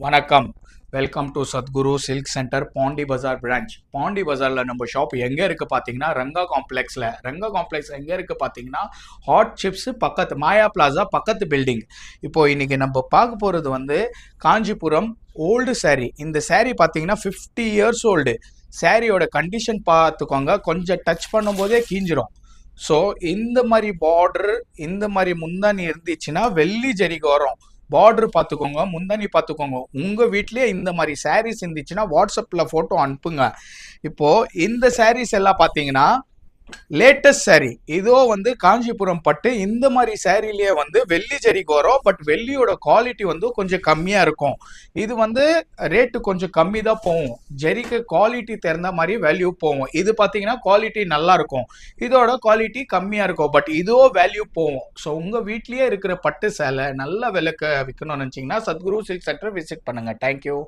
வணக்கம். Welcome to Sadguru silk centre Pondy Bazaar branch. Pondy பஜாரில் நம்ம ஷாப் எங்கே இருக்குது பார்த்தீங்கன்னா ரங்கா காம்ப்ளெக்ஸில். ரங்கா காம்ப்ளெக்ஸ் எங்கே இருக்குது பார்த்தீங்கன்னா ஹாட் சிப்ஸ் பக்கத்து மாயா பிளாசா பக்கத்து பில்டிங். இப்போது இன்றைக்கி நம்ம பார்க்க போகிறது வந்து காஞ்சிபுரம் ஓல்டு saree. இந்த saree பார்த்தீங்கன்னா 50 இயர்ஸ் ஓல்டு. சாரியோட கண்டிஷன் பார்த்துக்கோங்க, கொஞ்சம் டச் பண்ணும்போதே கீஞ்சிரும். ஸோ இந்த மாதிரி பார்டர், இந்த மாதிரி முந்தானி இருந்துச்சுன்னா வெள்ளி ஜரிகை வரும். பார்டர் பார்த்துக்கோங்க, முந்தானி பார்த்துக்கோங்க. உங்கள் வீட்லேயே இந்த மாதிரி சாரீஸ் இருந்துச்சுன்னா வாட்ஸ்அப்பில் ஃபோட்டோ அனுப்புங்க. இப்போது இந்த சாரீஸ் எல்லாம் பார்த்தீங்கன்னா லேட்டஸ்ட் saree. இதோ வந்து காஞ்சிபுரம் பட்டு. இந்த மாதிரி சாரீலேயே வந்து வெள்ளி ஜரிகை வரும். பட் வெள்ளியோட குவாலிட்டி வந்து கொஞ்சம் கம்மியாக இருக்கும். இது வந்து ரேட்டு கொஞ்சம் கம்மி தான் போகும். ஜரிகை குவாலிட்டி தெரிந்த மாதிரி வேல்யூ போகும். இது பார்த்தீங்கன்னா குவாலிட்டி நல்லா இருக்கும், இதோட குவாலிட்டி கம்மியாக இருக்கும். பட் இதோ வேல்யூ போகும். ஸோ உங்கள் வீட்லேயே இருக்கிற பட்டு சேலை நல்ல விலைக்கு விற்கணும்னு நினச்சிங்கன்னா சத்குரு சில்க் சென்டர் விசிட் பண்ணுங்கள். தேங்க்யூ.